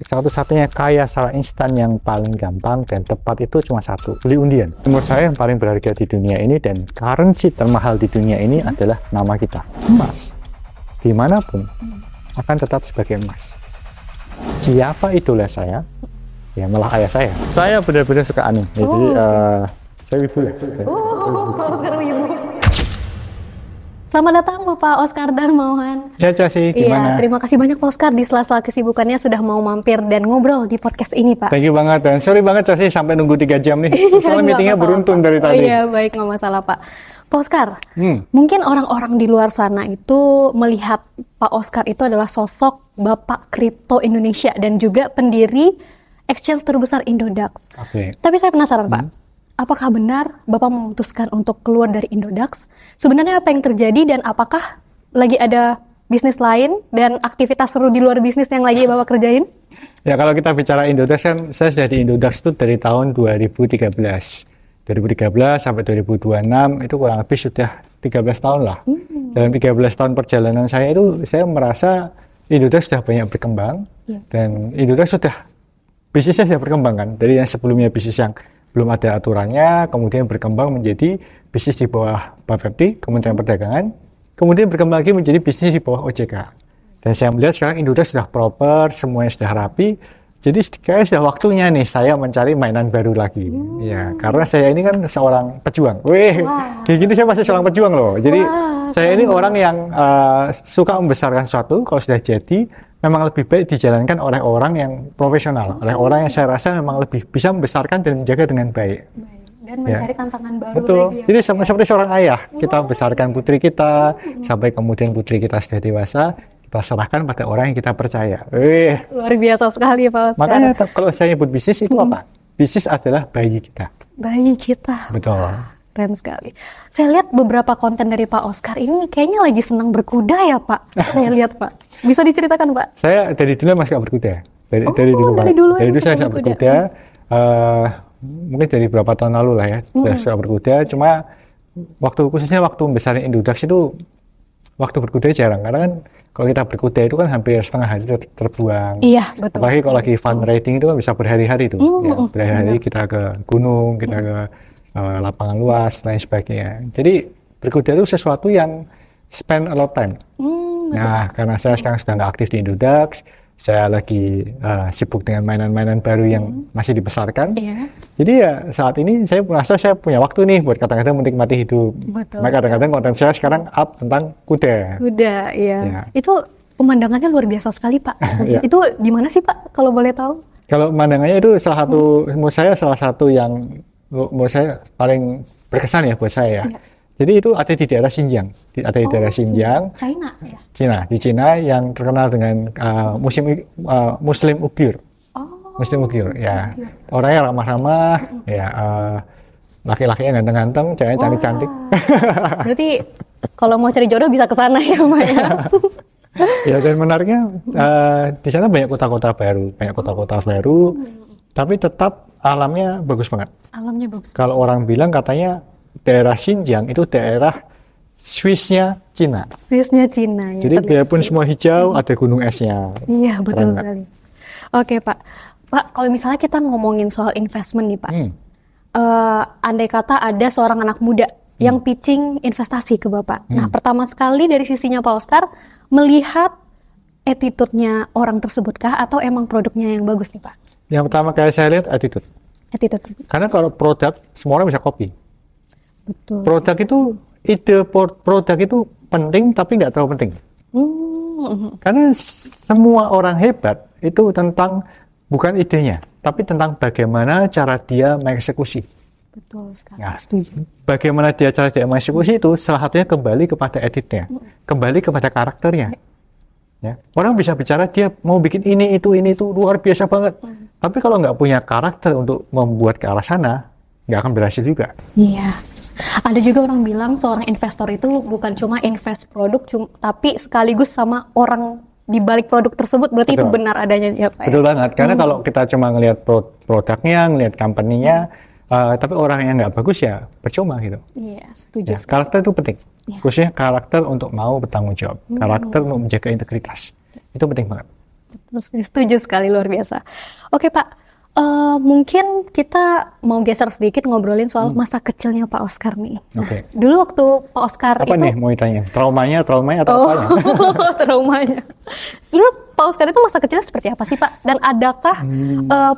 Satu-satunya kaya secara instan yang paling gampang dan tepat itu cuma satu, beli undian. Menurut saya yang paling berharga di dunia ini dan currency termahal di dunia ini adalah nama kita. Emas, dimanapun akan tetap sebagai emas. Siapa idola saya? Ya malah ayah saya. Saya benar-benar suka anime. Jadi saya wibu ya. Pak Oscar wibu. Selamat datang Bapak Oscar Darmawan. Ya Chelsea, Iya, gimana? terima kasih banyak Pak Oscar di sela-sela kesibukannya sudah mau mampir dan ngobrol di podcast ini Pak. Thank you banget, dan sorry banget Chelsea sampai nunggu 3 jam nih. Soalnya Nggak meetingnya masalah, beruntun Pak. dari tadi. Iya, baik, nggak masalah Pak. Pak Oscar, mungkin orang-orang di luar sana itu melihat Pak Oscar itu adalah sosok Bapak Kripto Indonesia dan juga pendiri exchange terbesar Indodax. Oke. Tapi saya penasaran Pak, apakah benar Bapak memutuskan untuk keluar dari Indodax? Sebenarnya apa yang terjadi dan apakah lagi ada bisnis lain dan aktivitas seru di luar bisnis yang lagi Bapak kerjain? Ya kalau kita bicara Indodax kan, saya sudah di Indodax itu dari tahun 2013. 2013 sampai 2026 itu kurang lebih sudah 13 tahun lah. Dalam 13 tahun perjalanan saya itu, saya merasa Indodax sudah banyak berkembang. Dan Indodax bisnisnya sudah berkembang kan. Dari yang sebelumnya bisnis yang belum ada aturannya, kemudian berkembang menjadi bisnis di bawah Bapepti, Kementerian Perdagangan, kemudian berkembang lagi menjadi bisnis di bawah OJK. Dan saya melihat sekarang Indodax sudah proper, semuanya sudah rapi, jadi kayaknya sudah waktunya nih saya mencari mainan baru lagi. Ya, karena saya ini kan seorang pejuang. Kayak gini saya masih seorang pejuang loh. Jadi saya ini orang yang suka membesarkan sesuatu, kalau sudah jadi, memang lebih baik dijalankan oleh orang yang profesional, oleh orang yang saya rasa memang lebih bisa membesarkan dan menjaga dengan baik. Dan mencari tantangan baru Betul. lagi ya. Jadi seperti seorang ayah, kita besarkan putri kita, sampai kemudian putri kita sudah dewasa, kita serahkan pada orang yang kita percaya. Luar biasa sekali Pak Oscar. Makanya kalau saya nyebut bisnis itu apa? Bisnis adalah bayi kita. Bayi kita. Betul. Keren sekali. Saya lihat beberapa konten dari Pak Oscar ini kayaknya lagi senang berkuda ya Pak. Saya lihat Pak. Bisa diceritakan Pak? Saya dari dulu masih berkuda. Dari dulu saya suka berkuda. Mungkin dari beberapa tahun lalu lah ya, saya suka berkuda. Cuma khususnya waktu membesarin Indodax itu, waktu berkuda jarang. Karena kan kalau kita berkuda itu kan hampir setengah hari terbuang. Iya, betul. Apalagi kalau lagi fun riding itu kan bisa berhari-hari tuh. Berhari-hari kita ke gunung, kita ke lapangan luas, lain sebagainya. Jadi berkuda itu sesuatu yang spend a lot time. Nah, karena saya sekarang sedang nggak aktif di Indodax, saya lagi sibuk dengan mainan-mainan baru yang masih dibesarkan. Jadi ya saat ini saya merasa saya punya waktu nih buat kadang-kadang menikmati hidup. Nah, kadang-kadang konten saya sekarang up tentang kuda. Kuda, iya. Itu pemandangannya luar biasa sekali Pak. Itu di mana sih Pak, kalau boleh tahu? Kalau pemandangannya itu salah satu yang menurut saya paling berkesan ya buat saya ya. Jadi itu ada di daerah Xinjiang, China ya? Cina, di Cina yang terkenal dengan Muslim Uyghur. Muslim Uyghur ya. Orangnya ramah-ramah, ya laki-lakinya ganteng-ganteng, ceweknya cantik-cantik. Berarti kalau mau cari jodoh bisa ke sana ya Pak ya? Ya, dan menariknya di sana banyak kota-kota baru, tapi tetap alamnya bagus banget. Alamnya bagus. Kalau orang bilang katanya daerah Xinjiang itu daerah Swissnya Cina. Swissnya Cina ya. Jadi biarpun semua hijau, ada gunung esnya. Iya, betul sekali. Oke Pak. Pak, kalau misalnya kita ngomongin soal investment nih Pak. Andai kata ada seorang anak muda yang pitching investasi ke Bapak. Nah, pertama sekali dari sisinya Pak Oscar, melihat attitude-nya orang tersebut kah atau emang produknya yang bagus nih Pak? Yang pertama kali saya lihat attitude. Karena kalau produk, semua orang bisa copy. Betul. Produk itu penting tapi nggak terlalu penting. Karena semua orang hebat itu bukan idenya, tapi tentang bagaimana cara dia mengeksekusi. Betul sekali. Nah, setuju. Bagaimana cara dia mengeksekusi itu salah satunya kembali kepada editnya, kembali kepada karakternya. Ya. Orang bisa bicara dia mau bikin ini itu luar biasa banget. Tapi kalau nggak punya karakter untuk membuat ke arah sana, nggak akan berhasil juga. Iya. Ada juga orang bilang seorang investor itu bukan cuma invest produk, tapi sekaligus sama orang di balik produk tersebut. Berarti itu benar adanya ya Pak? Betul banget. Karena kalau kita cuma ngelihat produknya, ngelihat company-nya, tapi orang yang nggak bagus ya percuma gitu. Iya, setuju. Ya, karakter itu penting. Khususnya karakter untuk mau bertanggung jawab, karakter untuk menjaga integritas. Itu penting banget. Setuju sekali, luar biasa. Oke Pak, mungkin kita mau geser sedikit ngobrolin soal masa kecilnya Pak Oscar nih. Oke. Dulu waktu Pak Oscar Apa itu nih mau ditanya? Traumanya atau apanya? traumanya. Dulu Pak Oscar itu masa kecilnya seperti apa sih Pak? Dan adakah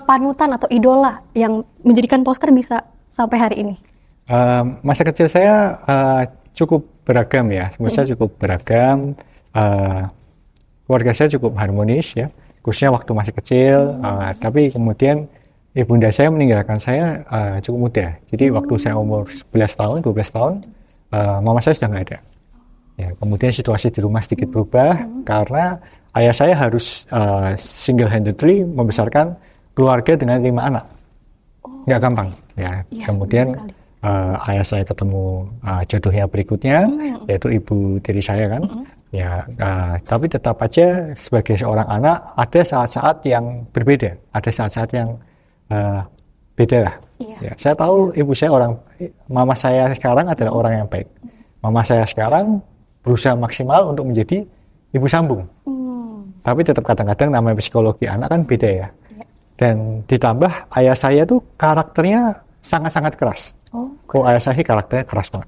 panutan atau idola yang menjadikan Pak Oscar bisa sampai hari ini? Masa kecil saya cukup beragam ya, saya cukup beragam. Keluarga saya cukup harmonis ya, khususnya waktu masih kecil. Tapi kemudian ibunda saya meninggalkan saya cukup muda. Jadi waktu saya umur 11 tahun, 12 tahun, mama saya sudah nggak ada. Ya, kemudian situasi di rumah sedikit berubah karena ayah saya harus single-handedly membesarkan keluarga dengan 5 anak. Nggak gampang. Ya. Kemudian ayah saya ketemu jodohnya berikutnya, yaitu ibu tiri saya kan. Ya, tapi tetap aja sebagai seorang anak ada saat-saat yang berbeda, ada saat-saat yang beda lah. Ya, saya tahu mama saya sekarang adalah orang yang baik. Mama saya sekarang berusaha maksimal untuk menjadi ibu sambung. Tapi tetap kadang-kadang namanya psikologi anak kan beda ya. Dan ditambah ayah saya tuh karakternya sangat-sangat keras. Kok ayah saya karakternya keras banget.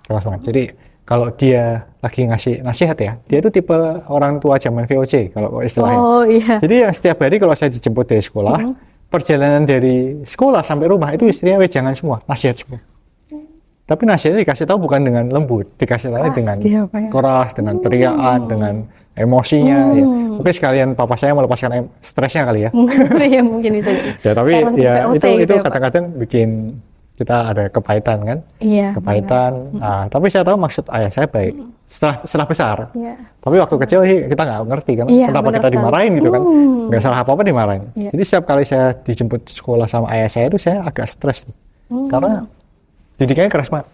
Keras banget. Jadi kalau dia lagi ngasih nasihat ya, dia itu tipe orang tua zaman VOC kalau istilahnya. Jadi yang setiap hari kalau saya dijemput dari sekolah, perjalanan dari sekolah sampai rumah itu istrinya wejangan semua, nasihat semua. Tapi nasihatnya dikasih tahu bukan dengan lembut, dikasih tahu dengan keras, dengan teriakan, dengan emosinya. Ya. Mungkin sekalian papa saya melepaskan stresnya kali ya. Ya mungkin bisa. Ya tapi ya itu kadang-kadang bikin kita ada kepahitan kan, kepahitan. Tapi saya tahu maksud ayah saya baik. Setelah besar. Tapi waktu kecil sih kita nggak ngerti kan, kenapa kita dimarahin gitu kan, nggak salah apa-apa dimarahin. Jadi setiap kali saya dijemput sekolah sama ayah saya itu saya agak stres, karena didikannya keras banget.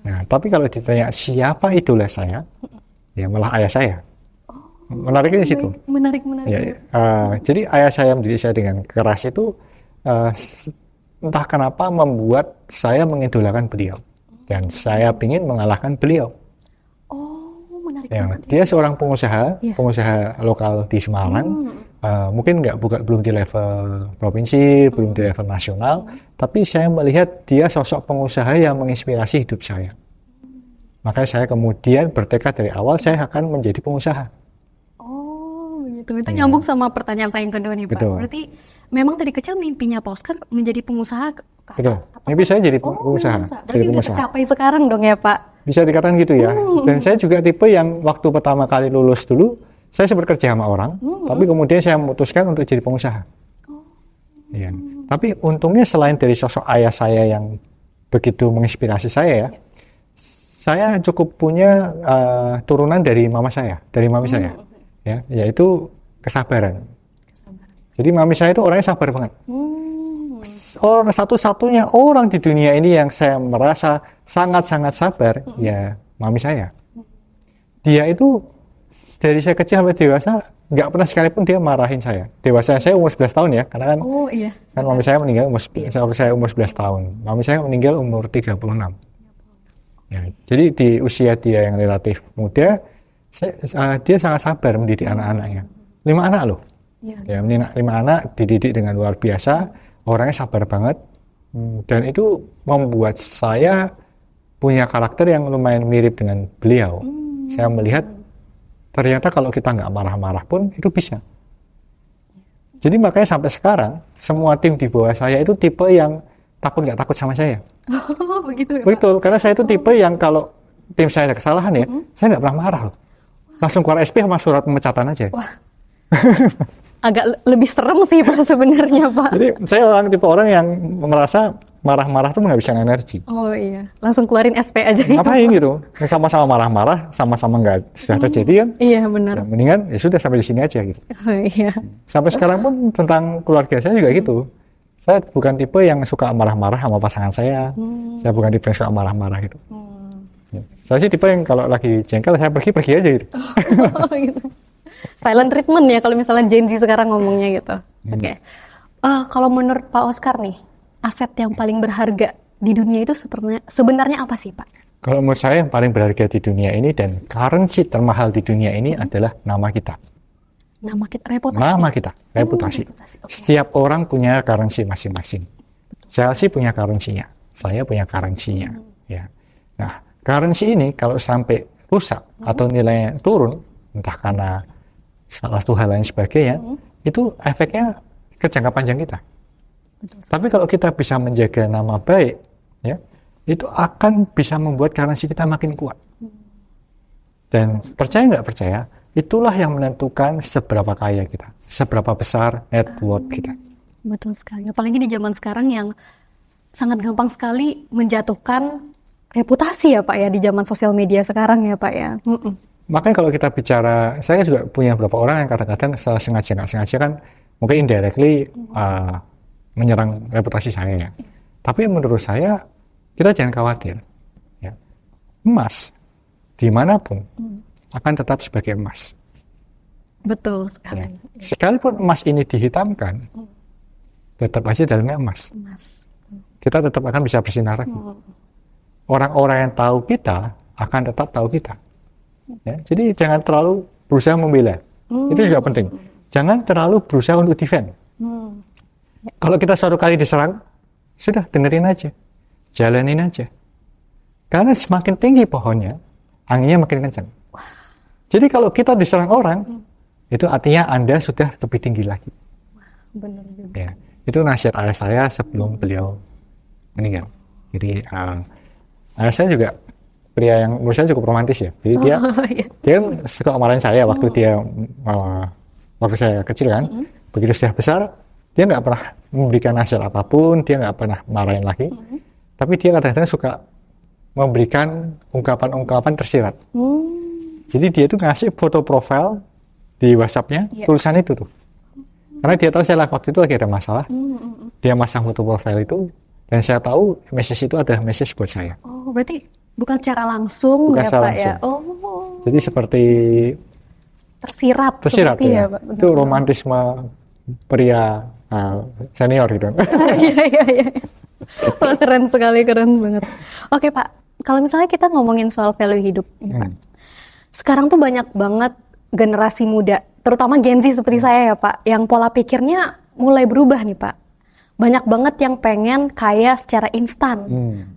Nah, tapi kalau ditanya siapa idola saya, ya malah ayah saya. Menariknya di situ. Menarik. Ya, jadi ayah saya mendidik saya dengan keras itu. Entah kenapa membuat saya mengidolakan beliau dan saya ingin mengalahkan beliau. Menarik Ya, banget. dia seorang pengusaha lokal di Semarang. Mungkin belum di level provinsi, belum di level nasional, tapi saya melihat dia sosok pengusaha yang menginspirasi hidup saya. Makanya saya kemudian bertekad dari awal saya akan menjadi pengusaha. Begitu. Itu nyambung sama pertanyaan saya yang kedua nih Pak. Betul. Berarti memang dari kecil mimpinya Pak Oscar menjadi pengusaha. Betul. Mimpi saya jadi pengusaha. Berarti udah tercapai sekarang dong ya Pak? Bisa dikatakan gitu ya. Dan saya juga tipe yang waktu pertama kali lulus dulu, saya sempat kerja sama orang, tapi kemudian saya memutuskan untuk jadi pengusaha. Ya. Tapi untungnya selain dari sosok ayah saya yang begitu menginspirasi saya ya, saya cukup punya turunan dari mama saya, dari mami saya. Ya, yaitu kesabaran. Jadi mami saya itu orangnya sabar banget. Orang satu-satunya orang di dunia ini yang saya merasa sangat-sangat sabar, ya mami saya. Dia itu dari saya kecil sampai dewasa nggak pernah sekalipun dia marahin saya. Dewasa saya umur 11 tahun ya, karena kan kan mami saya meninggal saya umur 11 tahun. Mami saya meninggal umur 36. Ya, jadi di usia dia yang relatif muda, dia sangat sabar mendidik anak-anaknya. 5 anak loh. Ya, 5 anak dididik dengan luar biasa, orangnya sabar banget. Dan itu membuat saya punya karakter yang lumayan mirip dengan beliau. Saya melihat ternyata kalau kita nggak marah-marah pun itu bisa. Jadi makanya sampai sekarang semua tim di bawah saya itu tipe yang nggak takut sama saya. Begitu ya, Betul, karena saya itu tipe yang kalau tim saya ada kesalahan ya, saya nggak pernah marah loh. Langsung keluar SP sama surat pemecatan aja. Wah. Agak lebih serem sih Pak sebenarnya Pak. Jadi saya tipe orang yang merasa marah-marah tuh menghabiskan energi. Langsung keluarin SP aja gitu. Ngapain gitu? Sama-sama marah-marah, sama-sama nggak sudah terjadi kan? Iya benar. Ya, mendingan ya sudah sampai di sini aja gitu. Sampai sekarang pun tentang keluarga saya juga gitu. Saya bukan tipe yang suka marah-marah sama pasangan saya. Saya bukan tipe yang suka marah-marah gitu. Saya sih tipe yang kalau lagi jengkel saya pergi aja gitu. Gitu. Silent treatment ya kalau misalnya Gen Z sekarang ngomongnya gitu. Oke. Kalau menurut Pak Oscar nih, aset yang paling berharga di dunia itu sebenarnya apa sih Pak? Kalau menurut saya yang paling berharga di dunia ini dan currency termahal di dunia ini adalah nama kita. Nama kita, reputasi. Nama kita, reputasi. Reputasi. Oke. Setiap orang punya currency masing-masing. Chelsea punya currency-nya, saya punya currency-nya. Ya. Nah, currency ini kalau sampai rusak atau nilainya turun, entah karena salah satu hal lain sebagainya, itu efeknya ke jangka panjang kita. Betul. Tapi kalau kita bisa menjaga nama baik, ya, itu akan bisa membuat currency kita makin kuat. Dan percaya nggak percaya, itulah yang menentukan seberapa kaya kita, seberapa besar net worth kita. Betul sekali. Apalagi di zaman sekarang yang sangat gampang sekali menjatuhkan reputasi ya Pak ya, di zaman sosial media sekarang ya Pak ya. Makanya kalau kita bicara, saya juga punya beberapa orang yang kadang-kadang sengaja nggak sengaja kan mungkin indirectly menyerang reputasi saya ya. Tapi menurut saya kita jangan khawatir. Ya. Emas dimanapun akan tetap sebagai emas. Betul sekali. Ya. Sekalipun emas ini dihitamkan, tetap aja dalamnya emas. Emas. Kita tetap akan bisa bersinar lagi. Orang-orang yang tahu kita akan tetap tahu kita. Ya. Jadi jangan terlalu berusaha membela. Itu juga penting. Jangan terlalu berusaha untuk defend. Kalau kita suatu kali diserang, sudah dengerin aja, jalanin aja. Karena semakin tinggi pohonnya, anginnya makin kencang. Jadi kalau kita diserang orang, itu artinya Anda sudah lebih tinggi lagi. Benar juga. Ya, itu nasihat ayah saya sebelum beliau meninggal. Jadi ayah saya juga pria yang menurut saya cukup romantis ya. Jadi dia kan suka marahin saya waktu waktu saya kecil kan. Begitu sudah besar, dia nggak pernah memberikan nasihat apapun, dia nggak pernah marahin lagi. Tapi dia kadang-kadang suka memberikan ungkapan-ungkapan tersirat. Jadi dia tuh ngasih foto profil di WhatsApp-nya, tulisan itu tuh. Karena dia tahu saya live waktu itu lagi ada masalah. Dia masang foto profil itu, dan saya tahu message itu adalah message buat saya. Oh, berarti bukan secara langsung Bukan ya secara Pak ya? langsung. Oh, Jadi seperti tersirat seperti ya ya. Pak? Itu romantisme pria senior gitu. Iya. Wah, keren sekali, keren banget. Oke Pak, kalau misalnya kita ngomongin soal value hidup nih, Pak. Sekarang tuh banyak banget generasi muda, terutama Gen Z seperti saya ya Pak, yang pola pikirnya mulai berubah nih Pak. Banyak banget yang pengen kaya secara instan,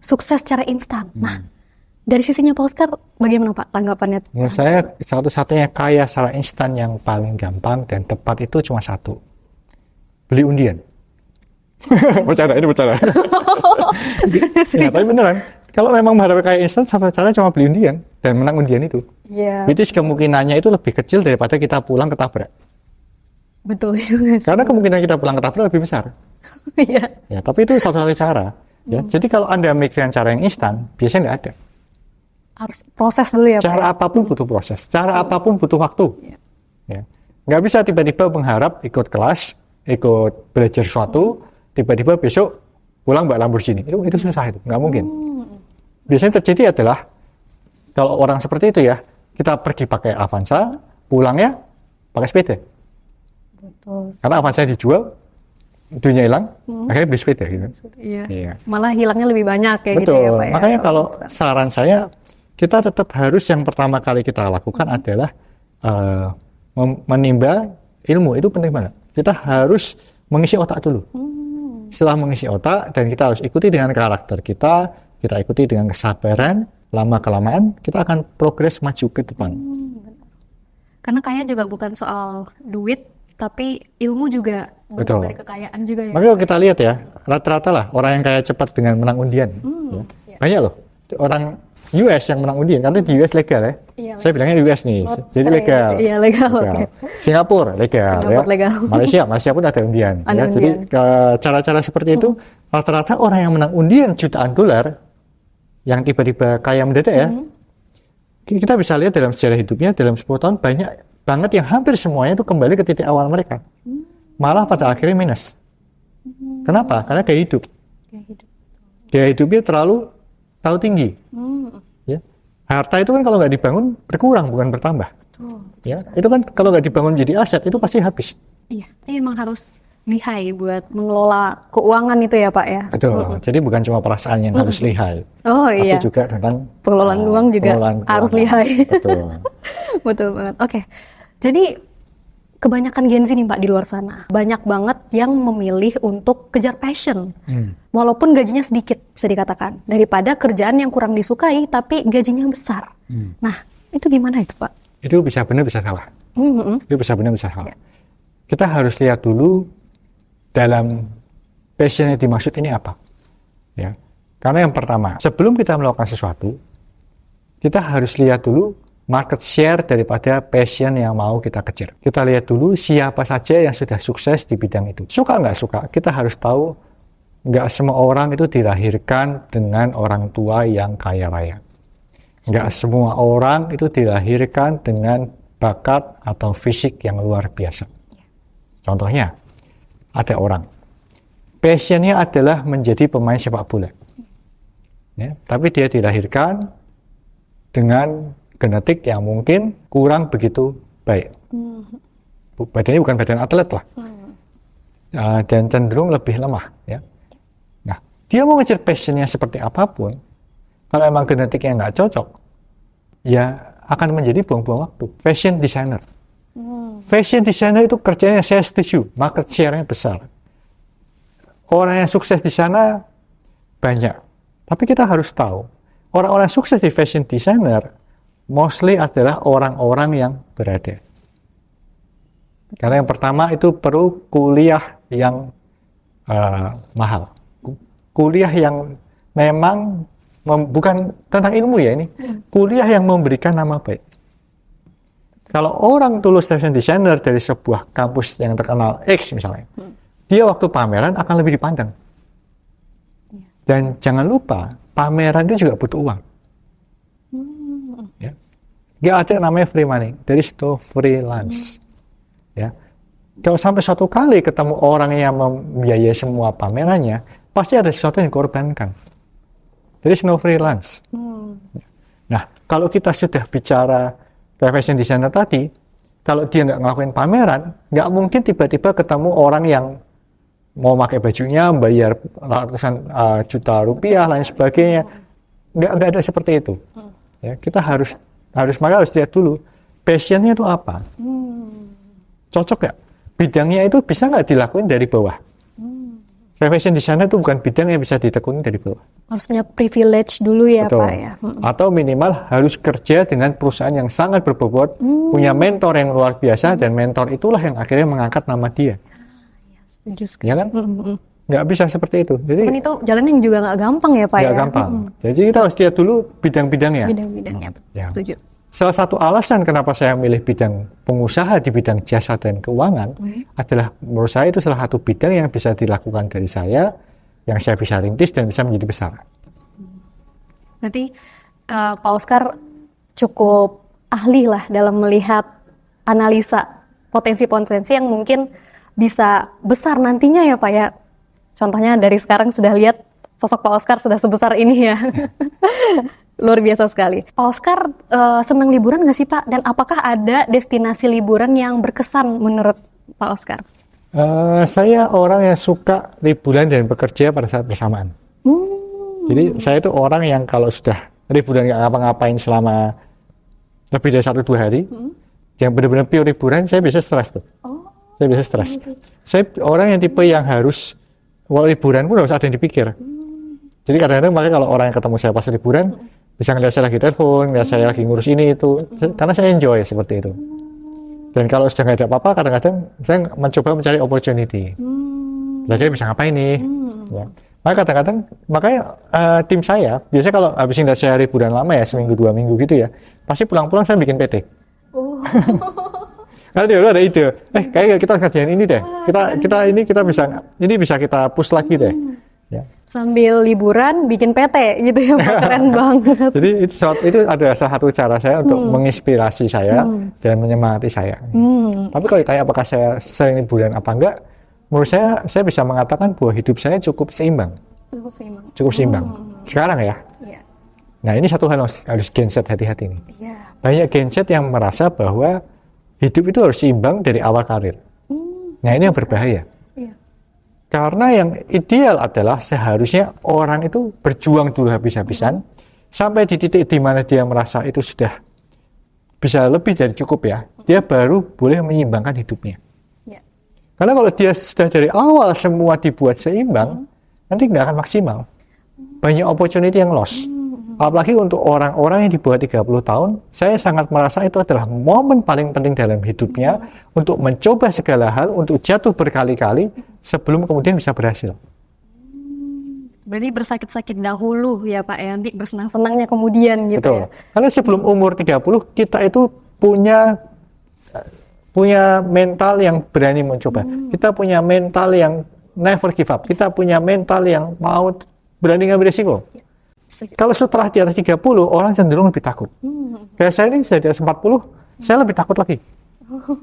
sukses secara instan. Nah, dari sisinya Pak Oscar, bagaimana Pak tanggapannya? Menurut saya satu-satunya kaya secara instan yang paling gampang dan tepat itu cuma satu. Beli undian. Bercanda, ini bercanda. Ya, tapi beneran. Kalau memang berharap kaya instan, satu cara cuma beli undian dan menang undian itu. Iya. Which is kemungkinannya itu lebih kecil daripada kita pulang ketabrak. Betul juga. Karena kemungkinan kita pulang ketabrak lebih besar. Iya. Ya, tapi itu satu-satunya cara. Ya, jadi kalau Anda mikirkan cara yang instan, biasanya nggak ada. Harus proses dulu ya Pak. Cara apapun butuh proses, cara apapun butuh waktu. Ya. Nggak bisa tiba-tiba mengharap ikut kelas, ikut belajar sesuatu, tiba-tiba besok pulang bawa Lamborghini. Itu susah, itu nggak mungkin. Biasanya terjadi adalah kalau orang seperti itu ya, kita pergi pakai Avanza, pulangnya pakai sepeda. Betul. Karena Avanza dijual, dunia hilang, akhirnya beli sepeda gitu. Iya. Malah hilangnya lebih banyak kayak Betul. gitu ya Pak ya. Makanya kalau saran saya, kita tetap harus yang pertama kali kita lakukan adalah menimba ilmu. Itu penting banget. Kita harus mengisi otak dulu. Setelah mengisi otak, dan kita harus ikuti dengan karakter kita ikuti dengan kesabaran, lama-kelamaan kita akan progres maju ke depan. Karena kaya juga bukan soal duit, tapi ilmu juga bukan dari kekayaan juga ya. Makanya kalau kita lihat ya, rata-rata lah orang yang kaya cepat dengan menang undian. Ya. Banyak loh orang US yang menang undian, karena di US legal ya. Iya, saya bilangnya US nih, jadi legal. Iya legal. Okay. Singapura legal. Legal. Malaysia pun ada undian. Ada ya. undian. Jadi cara-cara seperti itu, rata-rata orang yang menang undian jutaan dolar, yang tiba-tiba kaya mendadak ya, kita bisa lihat dalam sejarah hidupnya dalam 10 tahun banyak banget yang hampir semuanya itu kembali ke titik awal mereka. Malah pada akhirnya minus. Kenapa? Karena gaya hidup. Gaya hidupnya terlalu tinggi. Ya. Harta itu kan kalau nggak dibangun berkurang bukan bertambah. Betul. Ya. Itu kan kalau nggak dibangun jadi aset itu pasti habis. Iya. Ini memang harus lihai buat mengelola keuangan itu ya Pak ya. Betul. Jadi bukan cuma perasaan yang harus lihai. Oh iya. Tapi juga tentang pengelolaan uang juga harus lihai. Betul. Betul banget. Oke. Jadi kebanyakan Gen Z nih Pak di luar sana, banyak banget yang memilih untuk kejar passion. Walaupun gajinya sedikit, bisa dikatakan. Daripada kerjaan yang kurang disukai, tapi gajinya besar. Nah, itu gimana itu Pak? Itu bisa benar, bisa salah. Itu bisa benar, bisa salah. Kita harus lihat dulu dalam passion yang dimaksud ini apa. Ya. Karena yang pertama, sebelum kita melakukan sesuatu, kita harus lihat dulu market share daripada passion yang mau kita kejar. Kita lihat dulu siapa saja yang sudah sukses di bidang itu. Suka nggak suka, kita harus tahu nggak semua orang itu dilahirkan dengan orang tua yang kaya raya. Nggak semua orang itu dilahirkan dengan bakat atau fisik yang luar biasa. Contohnya, ada orang, passionnya adalah menjadi pemain sepak bola. Ya, tapi dia dilahirkan dengan genetik yang mungkin kurang begitu baik. Badannya bukan badan atlet lah. Dan cenderung lebih lemah. Ya. Nah, dia mau ngejar passionnya seperti apapun, kalau emang genetiknya nggak cocok, ya akan menjadi buang-buang waktu. Fashion designer. Fashion designer itu kerjanya, saya setuju, market share-nya besar. Orang yang sukses di sana banyak. Tapi kita harus tahu, orang-orang sukses di fashion designer mostly adalah orang-orang yang berada. Karena yang pertama itu perlu kuliah yang mahal. Kuliah yang memang bukan tentang ilmu ya ini. Kuliah yang memberikan nama baik. Kalau orang lulus fashion designer dari sebuah kampus yang terkenal X misalnya, dia waktu pameran akan lebih dipandang. Dan jangan lupa, pameran itu juga butuh uang. Ya. Gak ada namanya free money, there is no free lunch. Ya. Kalau sampai suatu kali ketemu orang yang membiayai semua pamerannya, pasti ada sesuatu yang dikorbankan. There is no free lunch. Nah, kalau kita sudah bicara fashion designer tadi, kalau dia nggak ngelakuin pameran, nggak mungkin tiba-tiba ketemu orang yang mau pakai bajunya, bayar ratusan juta rupiah, lain sebagainya. Nggak ada seperti itu. Ya, kita harus lihat dulu passionnya itu apa, cocok nggak, bidangnya itu bisa nggak dilakuin dari bawah. Fashion designer itu bukan bidang yang bisa ditekuni dari bawah. Harus punya privilege dulu ya. Betul. Pak ya. Atau minimal harus kerja dengan perusahaan yang sangat berbobot, punya mentor yang luar biasa, dan mentor itulah yang akhirnya mengangkat nama dia. Ya, setuju sekali. Ya kan? Nggak bisa seperti itu. Jadi itu jalannya juga nggak gampang ya Pak ya. Nggak gampang. Jadi kita harus lihat dulu bidang-bidangnya. Bidang-bidangnya, Ya. Setuju. Salah satu alasan kenapa saya milih bidang pengusaha di bidang jasa dan keuangan adalah menurut saya itu salah satu bidang yang bisa dilakukan dari saya, yang saya bisa rintis dan bisa menjadi besar. Berarti Pak Oscar cukup ahli lah dalam melihat analisa potensi-potensi yang mungkin bisa besar nantinya ya Pak ya. Contohnya dari sekarang sudah lihat sosok Pak Oscar sudah sebesar ini ya. Luar biasa sekali. Pak Oscar senang liburan nggak sih Pak? Dan apakah ada destinasi liburan yang berkesan menurut Pak Oscar? Saya orang yang suka liburan dan bekerja pada saat bersamaan. Jadi saya itu orang yang kalau sudah liburan nggak ngapa-ngapain selama lebih dari 1-2 hari, yang benar-benar pure liburan, saya bisa stres tuh. Saya bisa stres. Saya orang yang tipe yang harus, kalau liburan pun harus ada yang dipikir. Jadi kadang-kadang makanya kalau orang yang ketemu saya pas liburan, bisa ngeliat saya lagi telepon, ngeliat saya lagi ngurus ini itu, karena saya enjoy seperti itu. Dan kalau sudah nggak ada apa-apa, kadang-kadang saya mencoba mencari opportunity. Kira-kira bisa ngapain nih? Ya. Makanya kadang-kadang, tim saya, biasanya kalau habis ngeliat saya liburan lama ya, seminggu 2 minggu gitu ya, pasti pulang-pulang saya bikin PT. Nanti ada ide, kayak kita kerjain ini deh, kita bisa kita push lagi deh. Ya. Sambil liburan bikin PT gitu ya Pak, keren banget. Jadi itu adalah salah satu cara saya untuk menginspirasi saya dan menyemangati saya. Tapi kalau ditanya apakah saya sering liburan apa enggak, menurut saya bisa mengatakan bahwa hidup saya cukup seimbang. Cukup seimbang. Sekarang ya. Nah ini satu hal harus Gen Z hati-hati nih. Banyak Gen Z yang merasa bahwa hidup itu harus seimbang dari awal karir. Nah ini yang berbahaya. Karena yang ideal adalah seharusnya orang itu berjuang dulu habis-habisan sampai di titik di mana dia merasa itu sudah bisa lebih dari cukup ya, dia baru boleh menyeimbangkan hidupnya. Ya. Karena kalau dia sudah dari awal semua dibuat seimbang, nanti nggak akan maksimal. Banyak opportunity yang loss. Apalagi untuk orang-orang yang di bawah 30 tahun, saya sangat merasa itu adalah momen paling penting dalam hidupnya untuk mencoba segala hal, untuk jatuh berkali-kali sebelum kemudian bisa berhasil. Berarti bersakit-sakit dahulu ya Pak ya, nanti bersenang-senangnya kemudian gitu. Betul. Ya. Karena sebelum umur 30, kita itu punya mental yang berani mencoba. Kita punya mental yang never give up. Kita punya mental yang mau berani ngambil risiko. Kalau setelah di atas 30, orang cenderung lebih takut. Kayak saya ini, saya di atas 40, saya lebih takut lagi.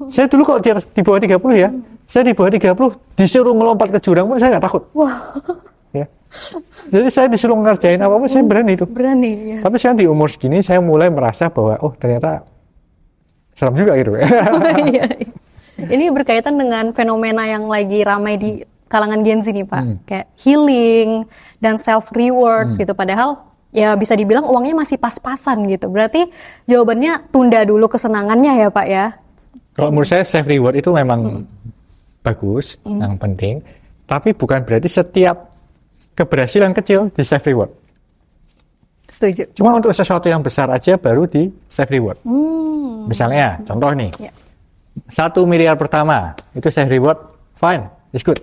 Saya dulu kalau di bawah 30 ya, saya di bawah 30, disuruh melompat ke jurang pun saya nggak takut. Ya. Jadi saya disuruh ngerjain apapun, saya berani itu. Berani, ya. Tapi sekarang di umur segini, saya mulai merasa bahwa, oh ternyata serem juga gitu. Iya. Ini berkaitan dengan fenomena yang lagi ramai di kalangan Gen Z nih Pak, kayak healing dan self reward gitu. Padahal ya bisa dibilang uangnya masih pas-pasan gitu. Berarti jawabannya tunda dulu kesenangannya ya Pak ya. Kalau menurut saya self reward itu memang bagus, yang penting. Tapi bukan berarti setiap keberhasilan kecil di self reward. Setuju. Cuma untuk sesuatu yang besar aja baru di self reward. Misalnya, contoh nih, Ya. 1 miliar pertama itu self reward, fine, it's good.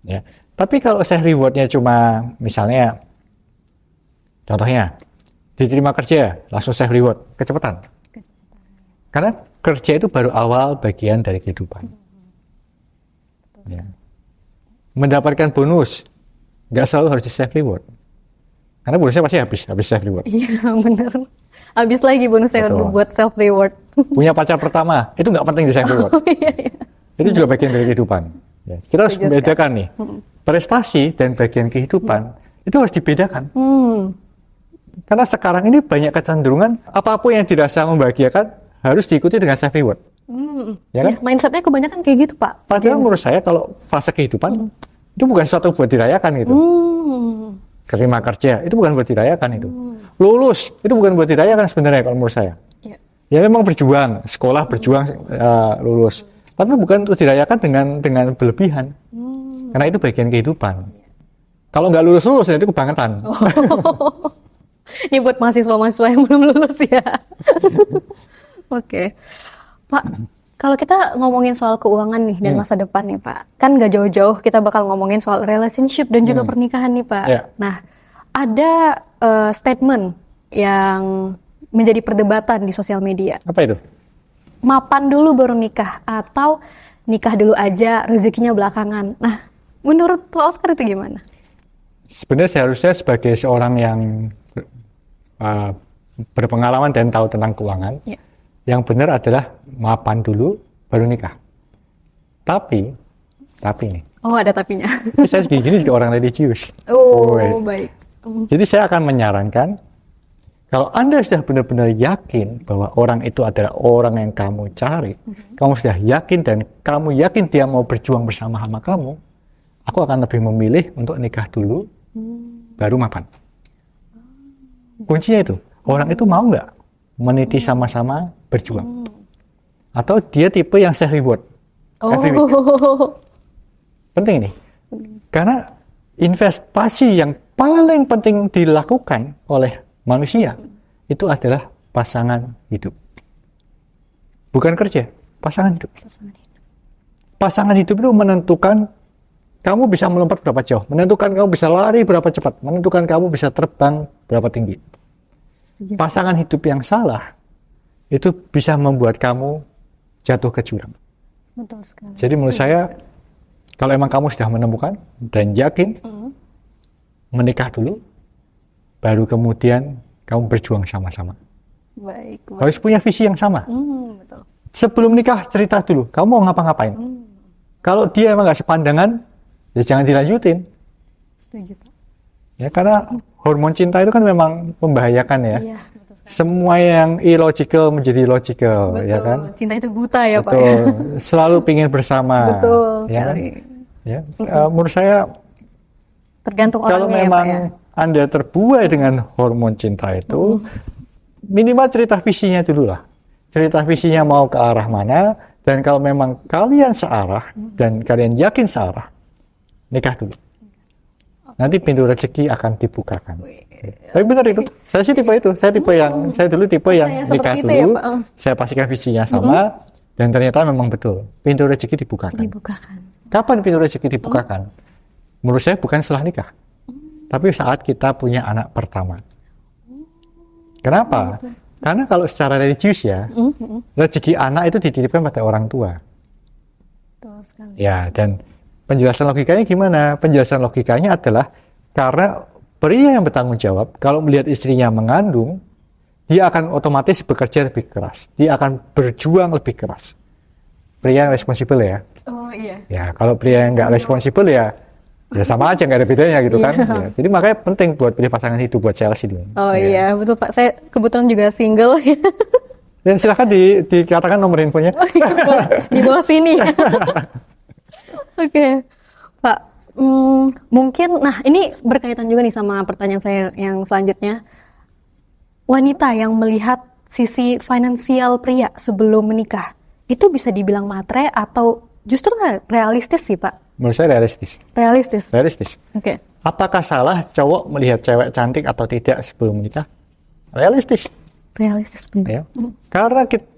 Ya. Tapi kalau self rewardnya cuma misalnya, contohnya diterima kerja langsung self reward, kecepatan. Karena kerja itu baru awal bagian dari kehidupan. Ya. Mendapatkan bonus nggak selalu harus di self reward. Karena bonusnya pasti habis self reward. Iya benar. Habis lagi bonusnya Betul. buat self reward. Punya pacar pertama itu nggak penting di self reward. Iya. Itu juga bagian dari kehidupan. Ya. Kita harus Setuju membedakan nih, prestasi dan bagian kehidupan itu harus dibedakan. Karena sekarang ini banyak kecenderungan apapun yang dirasa membahagiakan harus diikuti dengan self reward. Ya kan? Ya, mindsetnya kebanyakan kayak gitu Pak. Padahal menurut saya kalau fase kehidupan itu bukan sesuatu buat dirayakan gitu. Terima kerja itu bukan buat dirayakan itu. Lulus itu bukan buat dirayakan sebenarnya kalau menurut saya. Ya. Ya memang berjuang, sekolah berjuang lulus. Tapi bukan untuk dirayakan dengan berlebihan. Karena itu bagian kehidupan. Kalau nggak lulus itu kebangetan. Ini buat mahasiswa-mahasiswa yang belum lulus ya. Oke. Pak, kalau kita ngomongin soal keuangan nih dan masa depan nih Pak, kan nggak jauh-jauh kita bakal ngomongin soal relationship dan juga pernikahan nih Pak. Ya. Nah, ada statement yang menjadi perdebatan di sosial media. Apa itu? Mapan dulu baru nikah atau nikah dulu aja rezekinya belakangan. Nah, menurut Pak Oscar itu gimana? Sebenarnya seharusnya sebagai seorang yang berpengalaman dan tahu tentang keuangan, Ya. yang benar adalah mapan dulu baru nikah. Tapi nih, Oh, ada tapinya. saya gini juga orang religius. Oh, Woi. baik. Jadi saya akan menyarankan, kalau Anda sudah benar-benar yakin bahwa orang itu adalah orang yang kamu cari, kamu sudah yakin dan kamu yakin dia mau berjuang bersama-sama kamu, aku akan lebih memilih untuk nikah dulu, baru mapan. Kuncinya itu, orang itu mau nggak meniti sama-sama berjuang? Atau dia tipe yang self reward every week? Penting nih, karena investasi yang paling penting dilakukan oleh manusia itu adalah pasangan hidup. Bukan kerja, pasangan hidup. Pasangan hidup itu menentukan kamu bisa melompat berapa jauh, menentukan kamu bisa lari berapa cepat, menentukan kamu bisa terbang berapa tinggi. Pasangan hidup yang salah itu bisa membuat kamu jatuh ke jurang. Betul sekali. Jadi menurut saya, kalau emang kamu sudah menemukan dan yakin, menikah dulu, baru kemudian kamu berjuang sama-sama. Baik. Harus punya visi yang sama. Betul. Sebelum nikah cerita dulu, kamu mau ngapa-ngapain. Kalau dia emang nggak sepandangan, ya jangan dilanjutin. Setuju Pak. Ya karena hormon cinta itu kan memang membahayakan ya. Iya, betul sekali. Semua yang illogical menjadi logical, Betul. ya kan? Cinta itu buta ya Pak. Betul. Ya? Selalu pingin bersama. Betul ya kan? sekali. Ya. Menurut saya Tergantung kalau orangnya memang ya Pak ya. Anda terbuai dengan hormon cinta itu, minimal cerita visinya dulu lah. cerita visinya mau ke arah mana, dan kalau memang kalian searah dan kalian yakin searah, nikah dulu. Nanti pintu rezeki akan dibukakan. Tapi benar itu, saya sih tipe itu. Saya dulu tipe yang nikah seperti itu dulu, ya, Pak. saya pastikan visinya sama, dan ternyata memang betul, pintu rezeki dibukakan. Kapan pintu rezeki dibukakan? Menurut saya bukan setelah nikah, tapi saat kita punya anak pertama. Kenapa? Karena kalau secara religius ya, rezeki anak itu dititipkan pada orang tua. Betul sekali. Ya, dan penjelasan logikanya gimana? Penjelasan logikanya adalah karena pria yang bertanggung jawab, kalau melihat istrinya mengandung, dia akan otomatis bekerja lebih keras. Dia akan berjuang lebih keras. Pria yang responsibel ya. Oh iya. Ya, kalau pria yang nggak responsibel ya sama aja, nggak ada bedanya gitu kan. Ya, jadi makanya penting buat pilih pasangan hidup buat sales ini. Oh ya. iya, betul Pak. Saya kebetulan juga single. Ya, silahkan dikatakan nomor infonya. Oh, iya, boleh. Di bawah sini. Oke, Pak. Mungkin, nah ini berkaitan juga nih sama pertanyaan saya yang selanjutnya. Wanita yang melihat sisi finansial pria sebelum menikah, itu bisa dibilang matre atau justru realistis sih Pak? Menurut saya realistis. Realistis? Oke. Apakah salah cowok melihat cewek cantik atau tidak sebelum menikah? Realistis. Realistis benar. Ya.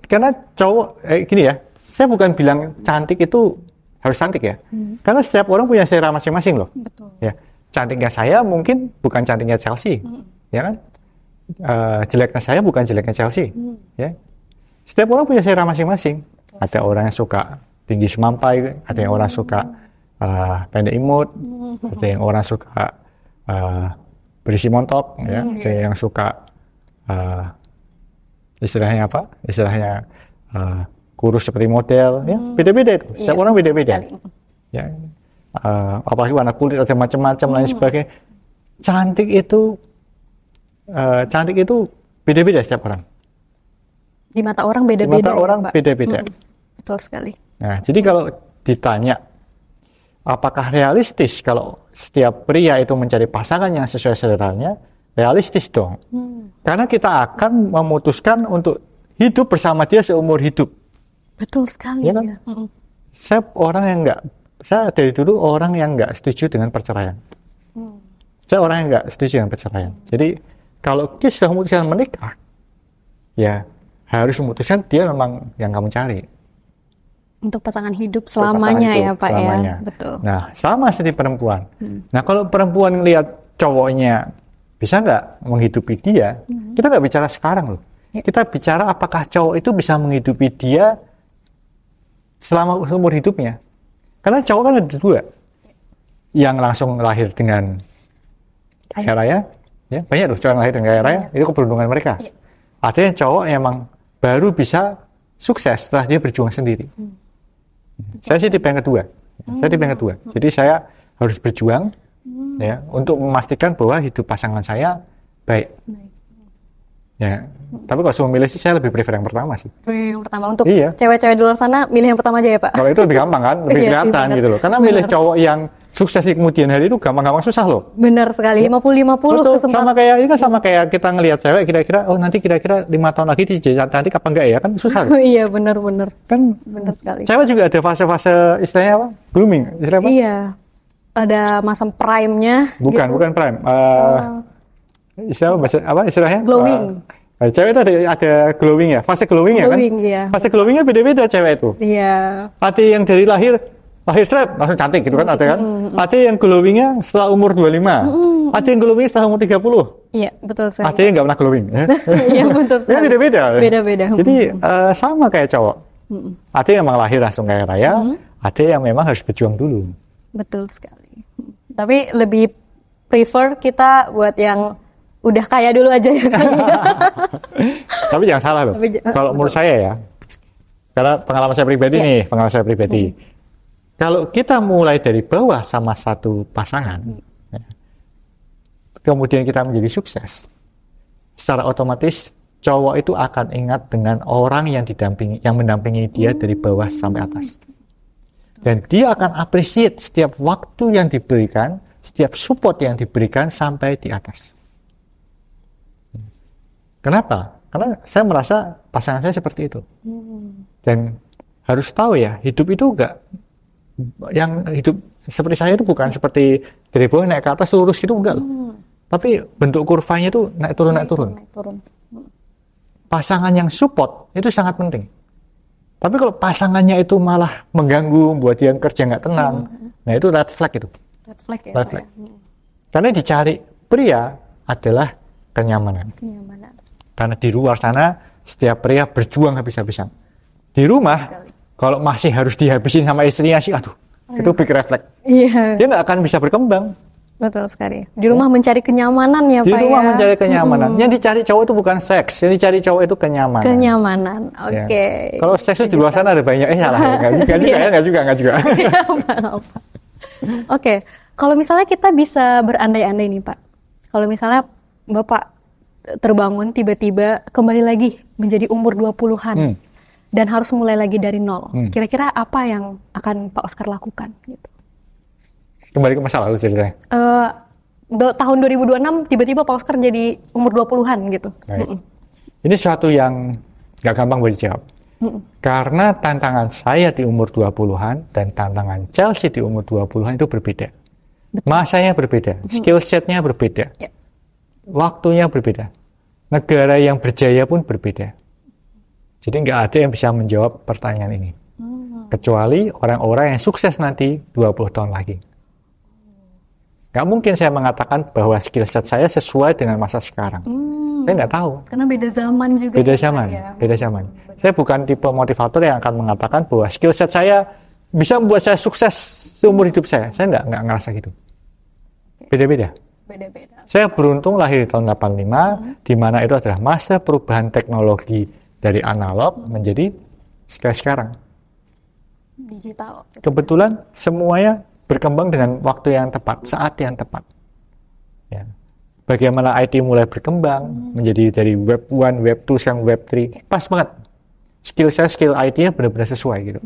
Karena cowok, gini ya, saya bukan bilang cantik itu harus cantik ya. Karena setiap orang punya selera masing-masing loh. Betul. Ya, cantiknya saya mungkin bukan cantiknya Chelsea, ya kan? Jeleknya saya bukan jeleknya Chelsea, ya. Setiap orang punya selera masing-masing. Ada orang yang suka tinggi semampai, ada yang orang suka pendek imut, ada yang orang suka berisi montok, ya. Ada yang suka istilahnya apa? Istilahnya kurus seperti model, ya. Beda-beda itu. Setiap orang beda-beda. Ya. Apalagi warna kulit ada macam-macam lain sebagainya. Cantik itu beda-beda setiap orang. Di mata orang beda-beda. Di mata orang beda-beda. Betul sekali. Nah, jadi kalau ditanya apakah realistis kalau setiap pria itu mencari pasangan yang sesuai seleranya, realistis dong. Karena kita akan memutuskan untuk hidup bersama dia seumur hidup. Betul sekali. Ya kan? Ya. Saya dari dulu orang yang nggak setuju dengan perceraian. Saya orang yang nggak setuju dengan perceraian. Jadi kalau kita sudah memutuskan menikah, ya harus memutuskan dia memang yang kamu cari. Untuk pasangan hidup selamanya ya Pak selamanya. ya. Betul. Nah sama seperti perempuan. Nah kalau perempuan ngelihat cowoknya bisa nggak menghidupi dia, kita nggak bicara sekarang loh. Ya. Kita bicara apakah cowok itu bisa menghidupi dia selama umur hidupnya. Karena cowok kan ada dua. Yang langsung lahir dengan kaya raya, ya banyak loh cowok yang lahir dengan kaya raya, itu keberuntungan mereka. Ya. Ada yang cowok yang emang baru bisa sukses setelah dia berjuang sendiri. Saya sih tipe yang kedua. Jadi saya harus berjuang ya untuk memastikan bahwa hidup pasangan saya baik. Ya. Tapi kalau semua milih sih saya lebih prefer yang pertama sih. Yang pertama untuk cewek-cewek di luar sana milih yang pertama aja ya Pak. Kalau itu lebih gampang kan, lebih kelihatan gitu loh. Karena milih cowok yang sukses di kemudian hari itu gampang-gampang susah loh. Benar sekali, 50-50 kesempatan. Sama kayak kita ngelihat cewek kira-kira nanti kira-kira 5 tahun lagi dia cantik apa enggak ya, kan susah. Iya benar-benar. Kan benar sekali. Cewek juga ada fase-fase istilahnya apa? Blooming, istilahnya apa? Iya. Ada masa prime-nya. Bukan prime. Istilahnya? Glowing. Cewek itu ada glowing ya, fase glowing ya kan? Iya. Fase glowingnya beda-beda cewek itu. Iya. Ada yang dari lahir straight langsung cantik gitu kan, ada kan? Ada yang glowingnya setelah umur 25. Ada yang glowing setelah umur 30. Iya, betul sekali. Ada yang nggak pernah glowing. Iya, betul sekali. Beda-beda. Beda-beda. Jadi sama kayak cowok. Ada yang memang lahir langsung kaya raya, ada yang memang harus berjuang dulu. Betul sekali. Tapi lebih prefer kita buat yang udah kaya dulu aja ya. Tapi jangan salah loh. Kalau menurut saya ya, karena pengalaman saya pribadi kalau kita mulai dari bawah sama satu pasangan, kemudian kita menjadi sukses, secara otomatis cowok itu akan ingat dengan orang yang mendampingi dia dari bawah sampai atas. Dan dia akan appreciate setiap waktu yang diberikan, setiap support yang diberikan sampai di atas. Kenapa? Karena saya merasa pasangan saya seperti itu. Dan harus tahu ya, hidup itu enggak, yang hidup seperti saya itu bukan seperti dari bawah naik ke atas lurus gitu, enggak loh. Tapi bentuk kurvanya itu naik turun. Naik turun. Pasangan yang support itu sangat penting. Tapi kalau pasangannya itu malah mengganggu, buat dia kerja nggak tenang, nah itu red flag itu. Red flag ya. Red Pak, flag. ya? Karena dicari pria adalah kenyamanan. Kenyamanan. Karena di luar sana setiap pria berjuang habis-habisan. Di rumah kalau masih harus dihabisin sama istrinya sih, aduh, itu big red flag. Iya. Dia nggak akan bisa berkembang. Betul sekali. Di rumah mencari kenyamanan ya Di Pak rumah ya. mencari kenyamanan. Yang dicari cowok itu bukan seks, yang dicari cowok itu kenyamanan. Kenyamanan. Ya. Oke. Kalau seks itu di luar sana ada banyak, salah ya. Nggak juga. Iya, apa-apa. Oke, kalau misalnya kita bisa berandai-andai nih Pak. Kalau misalnya Bapak terbangun tiba-tiba kembali lagi menjadi umur 20-an dan harus mulai lagi dari nol. Kira-kira apa yang akan Pak Oscar lakukan gitu? Kembali ke masa lalu ceritanya. Tahun 2026 tiba-tiba Pak Oscar jadi umur 20-an gitu. Baik. Ini sesuatu yang nggak gampang buat dijawab. Karena tantangan saya di umur 20-an dan tantangan Chelsea di umur 20-an itu berbeda. Masanya berbeda, skill setnya berbeda, waktunya berbeda. Negara yang berjaya pun berbeda. Jadi nggak ada yang bisa menjawab pertanyaan ini. Kecuali orang-orang yang sukses nanti 20 tahun lagi. Nggak mungkin saya mengatakan bahwa skill set saya sesuai dengan masa sekarang. Saya nggak tahu. Karena beda zaman juga. Beda ya, Pak, zaman, ya. beda zaman. Saya bukan tipe motivator yang akan mengatakan bahwa skill set saya bisa membuat saya sukses seumur hidup saya. Saya nggak ngerasa gitu. Beda-beda. Beda-beda. Saya beruntung lahir di tahun 85, di mana itu adalah masa perubahan teknologi dari analog menjadi sekarang. Digital. Kebetulan semuanya berkembang dengan waktu yang tepat, saat yang tepat. Ya. Bagaimana IT mulai berkembang, menjadi dari web 1, web 2, sekarang web 3, pas banget. Skill saya, skill IT-nya benar-benar sesuai gitu.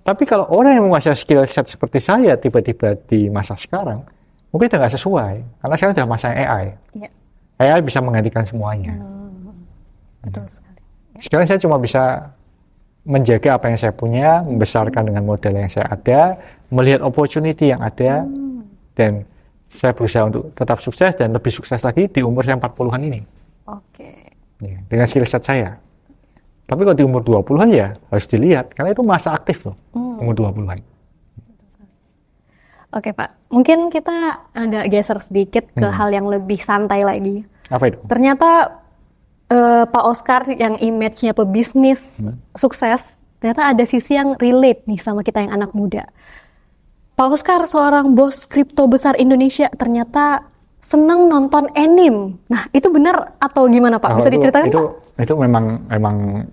Tapi kalau orang yang menguasai skill set seperti saya tiba-tiba di masa sekarang, mungkin itu nggak sesuai. Karena sekarang sudah masa AI. Iya. AI bisa menggantikan semuanya. Betul sekali. Sekarang saya cuma bisa menjaga apa yang saya punya, membesarkan dengan modal yang saya ada, melihat opportunity yang ada, dan saya berusaha untuk tetap sukses dan lebih sukses lagi di umur saya 40-an ini. Oke. Ya, dengan skill set saya. Tapi kalau di umur 20-an ya harus dilihat, karena itu masa aktif loh, umur 20-an. Oke Pak, mungkin kita agak geser sedikit ke hal yang lebih santai lagi. Apa itu? Ternyata Pak Oscar yang image-nya pebisnis sukses, ternyata ada sisi yang relate nih sama kita yang anak muda. Pak Oscar seorang bos kripto besar Indonesia ternyata senang nonton anime. Nah itu benar atau gimana Pak? Bisa diceritakan Pak? Itu memang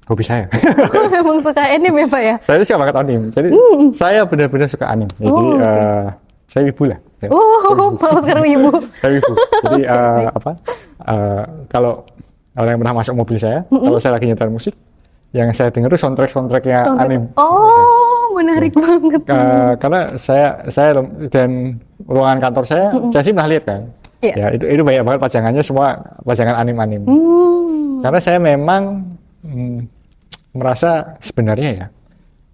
hobi saya. Memang suka anime ya Pak ya? Saya suka banget anime. Jadi saya benar-benar suka anime. Jadi saya wibu lah. Ya. Pak Oscar wibu. Saya wibu. Jadi kalau orang yang pernah masuk mobil saya, kalau saya lagi nyetel musik, yang saya dengar itu soundtracknya anime. Oh, menarik banget. Karena saya dan ruangan kantor saya sih pernah lihat kan. Ya itu banyak banget pajangannya, semua pajangan anime. Karena saya memang merasa sebenarnya ya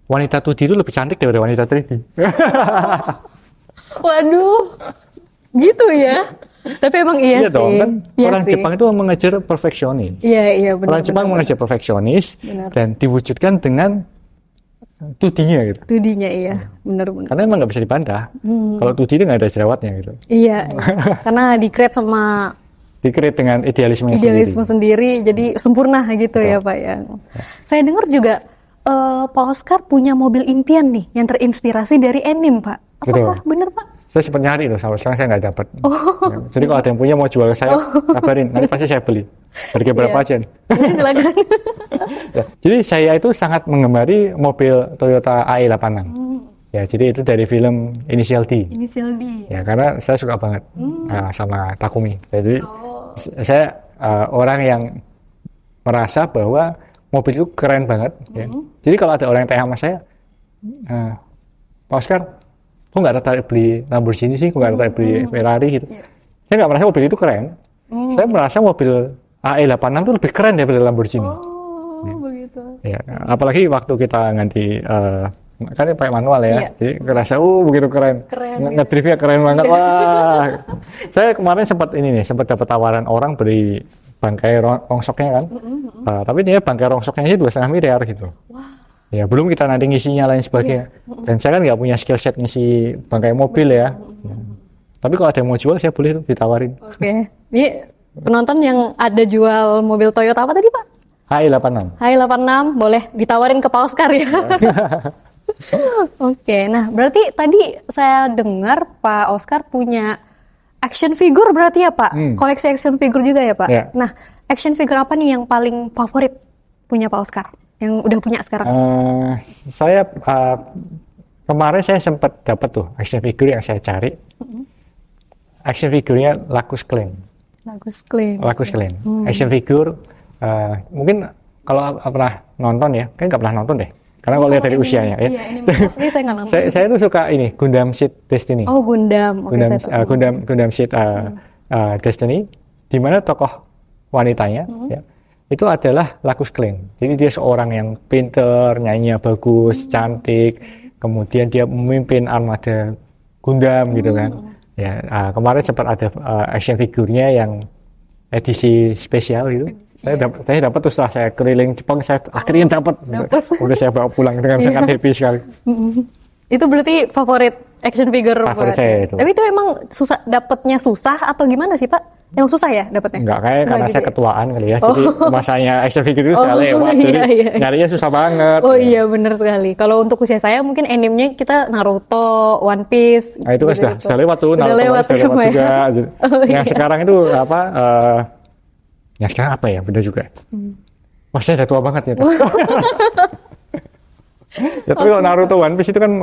wanita 2D itu lebih cantik daripada wanita 3D. Waduh, gitu ya. Tapi emang iya sih. Dong, kan iya orang sih. Jepang itu mengejar perfeksionis. Iya benar. Orang Jepang mengejar perfeksionis dan diwujudkan dengan 2D-nya gitu. 2D-nya iya, benar. Karena emang nggak bisa dibantah. Kalau 2D itu nggak ada jerawatnya gitu. Iya. Karena di-create sama Di-create dengan idealisme sendiri, jadi sempurna gitu. Betul. Ya Pak ya. Saya dengar juga Pak Oscar punya mobil impian nih yang terinspirasi dari anime Pak. Apakah benar Pak? Saya sempat nyari loh, sampai sekarang saya nggak dapat. Ya, jadi kalau ada yang punya mau jual ke saya, kabarin, nanti pasti saya beli. Harga berapa aja nih? Silakan. Ya, jadi saya itu sangat menggemari mobil Toyota AE86. Ya, jadi itu dari film Initial D. Initial D. Ya, karena saya suka banget sama Takumi. Jadi saya orang yang merasa bahwa mobil itu keren banget. Ya. Jadi kalau ada orang yang tanya sama saya, Pak Oscar, kok nggak tertarik beli Lamborghini sih? Kok nggak tertarik beli Ferrari gitu? Saya nggak merasa mobil itu keren. Saya merasa mobil AE86 itu lebih keren daripada Lamborghini. Begitu. Ya, apalagi waktu kita ganti kan ini pakai manual ya, Iya. jadi ngerasa begitu keren, Keren, ngedriftnya keren banget. Wah, saya kemarin sempat dapat tawaran orang beli bangkai rongsoknya kan, tapi dia bangkai rongsoknya aja 2,5 miliar gitu. Ya belum kita nanti ngisinya lain sebagainya. Dan saya kan nggak punya skill set ngisi bangkai mobil ya. Tapi kalau ada yang mau jual saya boleh tuh ditawarin. Oke. Ini penonton yang ada jual mobil Toyota apa tadi Pak? HI86. HI86 boleh ditawarin ke Pak Oscar ya. Oke, nah berarti tadi saya dengar Pak Oscar punya action figure berarti ya Pak? Koleksi action figure juga ya Pak? Ya. Nah, action figure apa nih yang paling favorit punya Pak Oscar? Yang udah punya sekarang? Saya kemarin saya sempat dapat tuh action figure yang saya cari. Action figurnya Lacus Clan. Lacus Clan. Action figure mungkin kalau pernah nonton ya, kan nggak pernah nonton deh. Karena kalau lihat dari usianya ya. Iya, ini mostly saya nggak nonton. saya tuh suka ini Gundam Seed Destiny. Oh, Gundam. Oke, saya tahu. Gundam Seed Destiny, di mana tokoh wanitanya ya, itu adalah Lacus Clan. Jadi dia seorang yang pinter, nyanyinya bagus, cantik, kemudian dia memimpin armada Gundam gitu kan. Ya, kemarin sempat ada action figurnya yang edisi spesial gitu. Saya dapat tuh setelah saya keliling Jepang, saya akhirnya dapat. Udah saya bawa pulang dengan sangat happy sekali. Itu berarti favorit action figure Favorit buat- saya itu. Tapi itu emang dapatnya susah atau gimana sih Pak? Emang susah ya dapatnya? Enggak, kayak karena gitu saya ya? ketuaan kali ya. Jadi masanya action figure itu sudah lewat. iya, Jadi iya. nyarinya susah banget. Oh iya benar sekali. Kalau untuk usia saya mungkin animenya kita Naruto, One Piece. Nah itu kan gitu-gitu. sudah lewat tuh, Sudah Naruto lewat, sudah ya, lewat Pak, ya? juga. Gitu. Oh, Yang iya. sekarang itu apa? Yang sekarang apa ya? Benar juga. Wah saya udah tua banget ya. Ya, tapi kalau Naruto One Piece itu kan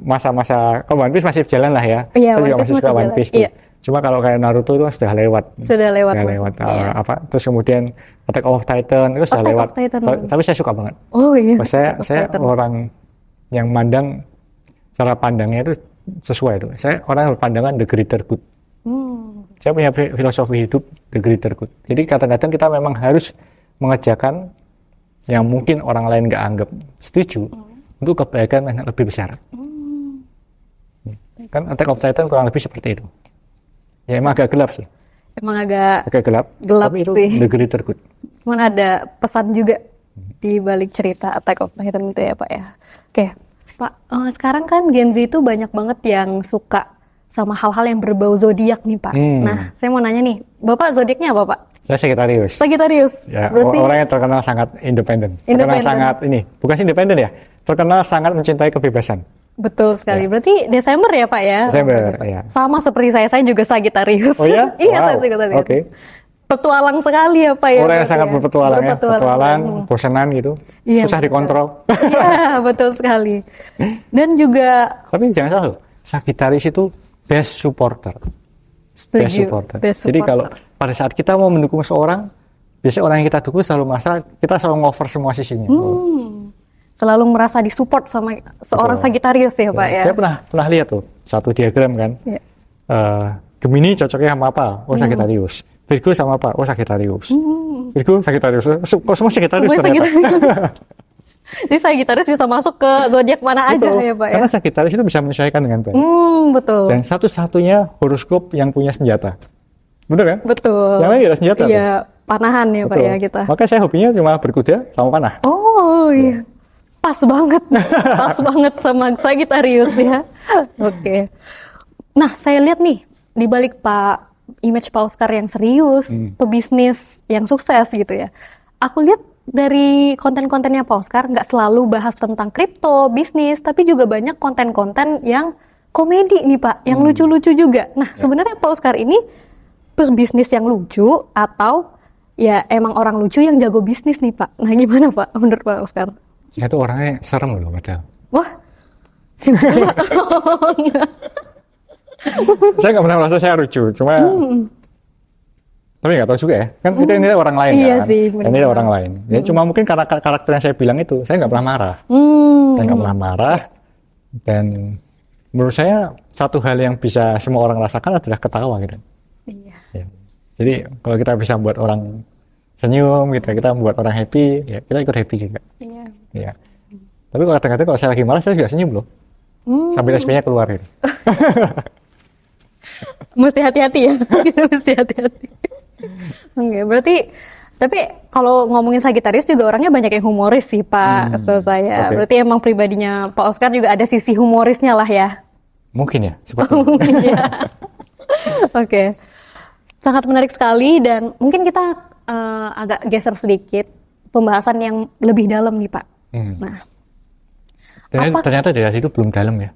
masa-masa kalau One Piece masih jalan lah ya. Iya, Saya One juga Piece masih suka masih One jalan. Piece tuh. Iya. Cuma kalau kayak Naruto itu kan sudah lewat. Sudah lewat, Sudah Mas. lewat. Iya. Terus kemudian Attack of Titan itu sudah Attack lewat. of Titan. Tapi saya suka banget. Oh iya. Pas saya Attack of Titan. orang yang mandang cara pandangnya itu sesuai tuh. Saya orang yang berpandangan the greater good. Saya punya filosofi hidup the greater good. Jadi kadang-kadang kita memang harus mengerjakan yang mungkin orang lain nggak anggap setuju untuk kebaikan yang lebih besar. Kan Attack of Titan kurang lebih seperti itu. Ya emang agak gelap sih, Emang agak agak gelap. Gelap tapi itu sih. the greater good. cuman ada pesan juga di balik cerita Attack of Titan itu ya Pak ya. Oke, Pak, sekarang kan Gen Z itu banyak banget yang suka sama hal-hal yang berbau zodiak nih Pak. Nah, saya mau nanya nih, Bapak zodiaknya apa Pak? Saya Sagittarius. Sagittarius. Ya, Berarti orang yang terkenal sangat independen. Terkenal Independen. sangat bukan independen ya, terkenal sangat mencintai kebebasan. betul sekali. Berarti Desember ya Pak ya? Desember, Oke, Pak. ya. Sama seperti saya juga Sagittarius. Oh ya? Iya, Wow. saya Sagittarius. Oke. Petualang sekali ya Pak ya? Orang yang berarti sangat ya? berpetualang ya, petualang, Hmm. bosenan gitu, Iya, susah betul dikontrol. Iya, betul sekali. Dan juga Tapi jangan salah, Sagittarius itu best supporter. setuju. Best supporter. Best Jadi supporter. kalau pada saat kita mau mendukung seorang, biasanya orang yang kita dukung selalu merasa kita selalu ngover semua sisinya. selalu merasa disupport sama seorang Betul. Sagittarius ya Pak ya? Saya pernah lihat tuh satu diagram kan. Iya. Gemini cocoknya sama apa? Oh Sagittarius. Virgo sama apa? Oh Sagittarius. Virgo Sagittarius. Kok semua Sagittarius Semua ternyata? Sagittarius. Jadi Sagittarius bisa masuk ke zodiak mana aja Betul. ya Pak ya? Karena Sagittarius itu bisa menyesuaikan dengan baik. Betul. Dan satu-satunya horoskop yang punya senjata. Bener kan? Betul. Yang lain nggak ada senjata Iya, panahan ya Pak Betul. ya kita. Makanya saya hobinya cuma berkuda sama panah. Oh iya. Pas banget. Pas banget sama Sagittarius ya. Oke. Nah, saya lihat nih di balik image Pak Oscar yang serius, pebisnis yang sukses gitu ya. Aku lihat dari konten-kontennya Pak Oscar nggak selalu bahas tentang kripto, bisnis, tapi juga banyak konten-konten yang komedi nih Pak, yang lucu-lucu juga. Nah, sebenarnya Pak Oscar ini pebisnis yang lucu atau ya emang orang lucu yang jago bisnis nih Pak. Nah, gimana Pak menurut Pak Oscar? Saya tuh orangnya serem loh padahal. Wah. Saya nggak pernah merasa saya lucu, cuma tapi nggak tahu juga ya. Kan itu ini orang lain Iya kan. sih, Ini benar. orang lain. Ya cuma mungkin karena karakter yang saya bilang itu, saya nggak pernah marah. Saya nggak pernah marah. Dan menurut saya satu hal yang bisa semua orang rasakan adalah ketawa gitu. Iya. Ya. Jadi kalau kita bisa membuat orang senyum, kita membuat orang happy, ya kita ikut happy juga. Iya. Ya. Tapi kalau kadang-kadang kalau saya lagi malas, saya juga senyum loh. Sambil SP-nya keluar gitu. Mesti hati-hati ya. Kita mesti hati-hati. Oke, berarti tapi kalau ngomongin Sagitarius juga orangnya banyak yang humoris sih Pak, setahu saya. Oke. Berarti emang pribadinya Pak Oscar juga ada sisi humorisnya lah ya. Mungkin ya, seperti itu. Iya. Oke. Sangat menarik sekali dan mungkin kita agak geser sedikit pembahasan yang lebih dalam nih Pak. Nah, Ternyata dari situ belum dalam ya.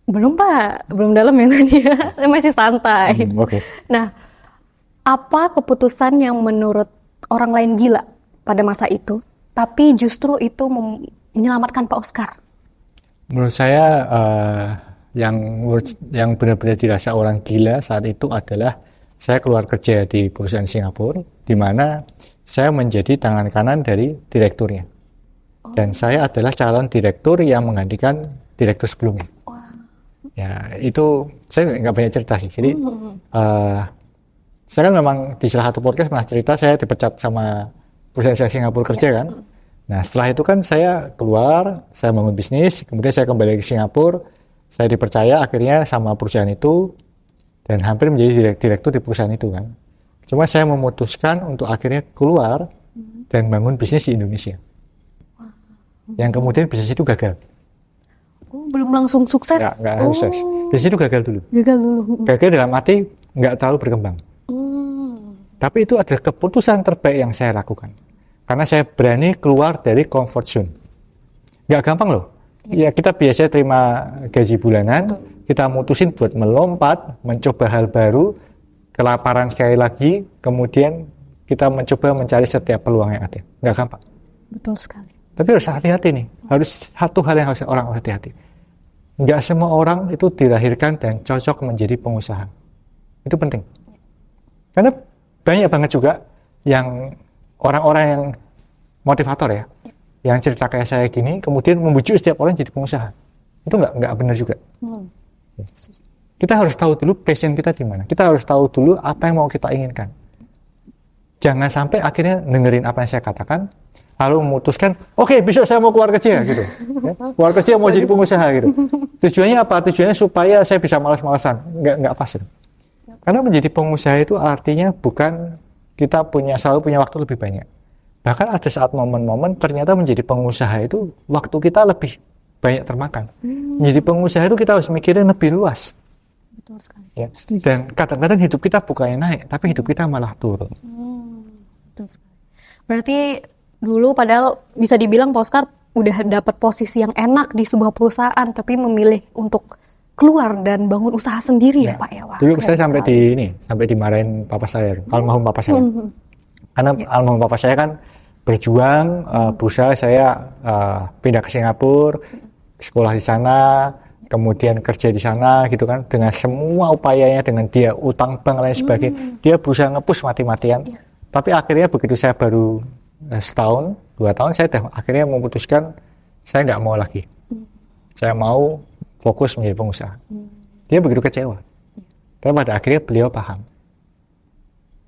belum Pak, belum dalam ya tadi ya. Masih santai. Oke. Nah, apa keputusan yang menurut orang lain gila pada masa itu, tapi justru itu menyelamatkan Pak Oscar? Menurut saya yang benar-benar dirasa orang gila saat itu adalah saya keluar kerja di perusahaan Singapura, di mana saya menjadi tangan kanan dari direkturnya. Dan saya adalah calon direktur yang menggantikan direktur sebelumnya. Ya, itu saya nggak banyak cerita sih. Jadi, saya kan memang di salah satu podcast pernah cerita saya dipecat sama perusahaan Singapura kerja kan. Nah, setelah itu kan saya keluar, saya bangun bisnis, kemudian saya kembali ke Singapura, saya dipercaya akhirnya sama perusahaan itu, dan hampir menjadi direktur di perusahaan itu kan. Cuma saya memutuskan untuk akhirnya keluar dan bangun bisnis di Indonesia. Yang kemudian bisnis itu gagal. Oh, belum langsung sukses? Nggak sukses. Bisnis itu gagal dulu. Gagal dulu. Gagal dalam arti nggak terlalu berkembang. Tapi itu adalah keputusan terbaik yang saya lakukan. Karena saya berani keluar dari comfort zone. Nggak gampang loh. Ya kita biasanya terima gaji bulanan, kita mutusin buat melompat, mencoba hal baru, kelaparan sekali lagi, kemudian kita mencoba mencari setiap peluang yang ada. Nggak gampang. Betul sekali. Tapi harus hati-hati nih. Harus satu hal yang harus orang hati-hati. Nggak semua orang itu dilahirkan dan cocok menjadi pengusaha. Itu penting. Karena banyak banget juga yang orang-orang yang motivator ya, yang cerita kayak saya gini, kemudian membujuk setiap orang jadi pengusaha. Itu nggak benar juga. Kita harus tahu dulu passion kita di mana. Kita harus tahu dulu apa yang mau kita inginkan. Jangan sampai akhirnya dengerin apa yang saya katakan, lalu memutuskan, oke, besok saya mau keluar kerja gitu. Ya, keluar kerja mau jadi pengusaha gitu. Tujuannya apa? Tujuannya supaya saya bisa malas-malasan. Nggak pas itu. Karena menjadi pengusaha itu artinya bukan kita selalu punya waktu lebih banyak. Bahkan ada saat momen-momen ternyata menjadi pengusaha itu waktu kita lebih banyak termakan. Menjadi pengusaha itu kita harus mikirin lebih luas. Betul sekali. Ya. Dan kadang-kadang hidup kita bukannya naik, tapi hidup kita malah turun. Betul sekali. Berarti dulu padahal bisa dibilang Pak Oscar udah dapat posisi yang enak di sebuah perusahaan, tapi memilih untuk keluar dan bangun usaha sendiri ya Pak ya. Wah, dulu saya sampai dimarahin papa saya, almarhum papa saya. Karena almarhum papa saya kan berjuang, berusaha saya pindah ke Singapura, sekolah di sana, kemudian kerja di sana gitu kan, dengan semua upayanya, dengan dia utang bank lain sebagainya, dia berusaha nge-push mati-matian. Tapi akhirnya begitu saya baru setahun, 2 tahun, saya akhirnya memutuskan saya nggak mau lagi. Saya mau fokus menjadi pengusaha. Dia begitu kecewa. Tapi pada akhirnya beliau paham.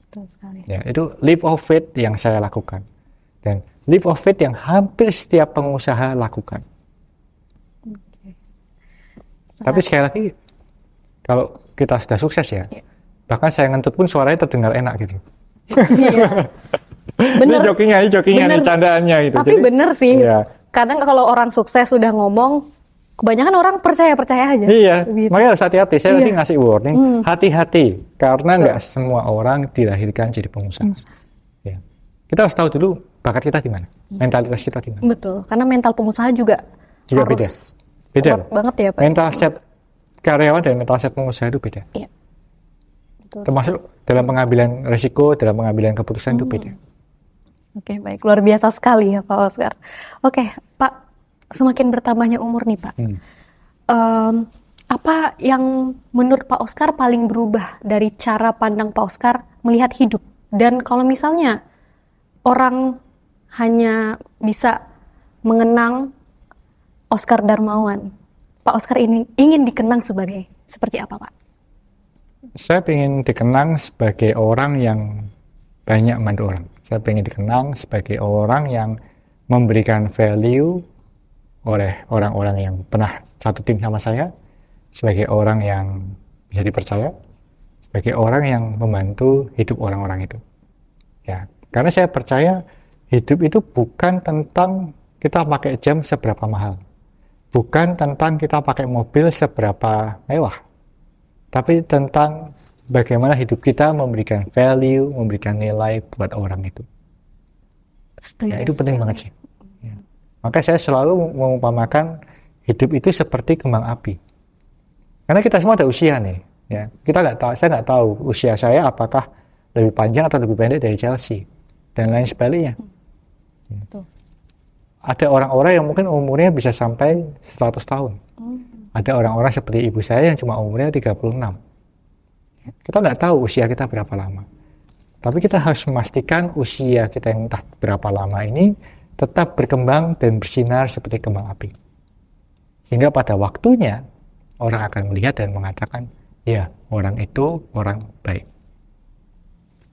Betul sekali. Ya, itu leap of faith yang saya lakukan. Dan leap of faith yang hampir setiap pengusaha lakukan. Tapi sekali lagi, kalau kita sudah sukses ya, bahkan saya ngentut pun suaranya terdengar enak gitu. Iya. Bener. Ini jokingannya, candaannya gitu. Tapi bener sih. Iya. Kadang kalau orang sukses sudah ngomong, kebanyakan orang percaya aja. Iya, gitu. makanya harus hati-hati. Saya tadi ngasih warning, hati-hati. Karena nggak semua orang dilahirkan jadi pengusaha. Ya. Kita harus tahu dulu bakat kita di mana, mentalitas kita di mana. Betul, karena mental pengusaha juga harus beda. kuat banget ya Pak. Mental set karyawan dan mental set pengusaha itu beda. Iya. Betul. Termasuk dalam pengambilan risiko, dalam pengambilan keputusan itu beda. Oke, baik. Luar biasa sekali ya Pak Oscar. Oke, Pak, semakin bertambahnya umur nih Pak. Apa yang menurut Pak Oscar paling berubah dari cara pandang Pak Oscar melihat hidup? Dan kalau misalnya orang hanya bisa mengenang Oscar Darmawan, Pak Oscar ini ingin dikenang sebagai seperti apa Pak? Saya ingin dikenang sebagai orang yang banyak membantu orang. Saya ingin dikenang sebagai orang yang memberikan value oleh orang-orang yang pernah satu tim sama saya, sebagai orang yang bisa dipercaya, sebagai orang yang membantu hidup orang-orang itu. Ya, karena saya percaya hidup itu bukan tentang kita pakai jam seberapa mahal, bukan tentang kita pakai mobil seberapa mewah, tapi tentang bagaimana hidup kita memberikan value, memberikan nilai buat orang itu. Ya, itu penting banget sih. Ya. Maka saya selalu mengumpamakan hidup itu seperti kembang api. Karena kita semua ada usia nih. Ya, kita nggak tahu, saya nggak tahu usia saya apakah lebih panjang atau lebih pendek dari Chelsea dan lain sebagainya. Ya. Ada orang-orang yang mungkin umurnya bisa sampai 100 tahun. Ada orang-orang seperti ibu saya yang cuma umurnya 36. Kita nggak tahu usia kita berapa lama. Tapi kita harus memastikan usia kita yang entah berapa lama ini tetap berkembang dan bersinar seperti kembang api. Sehingga pada waktunya orang akan melihat dan mengatakan, ya, orang itu orang baik.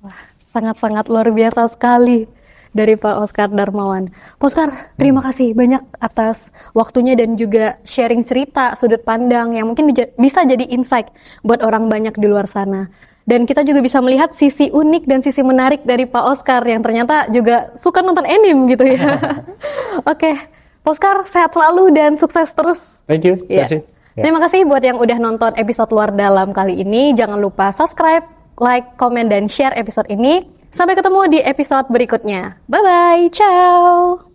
Wah, sangat-sangat luar biasa sekali dari Pak Oskar Darmawan. Pak Oskar, terima kasih banyak atas waktunya dan juga sharing cerita, sudut pandang yang mungkin bisa jadi insight buat orang banyak di luar sana. Dan kita juga bisa melihat sisi unik dan sisi menarik dari Pak Oskar yang ternyata juga suka nonton anime gitu ya. Oke, Pak Oskar sehat selalu dan sukses terus. Thank you. Ya. Terima kasih buat yang udah nonton episode Luar Dalam kali ini. Jangan lupa subscribe, like, komen, dan share episode ini. Sampai ketemu di episode berikutnya. Bye-bye, ciao!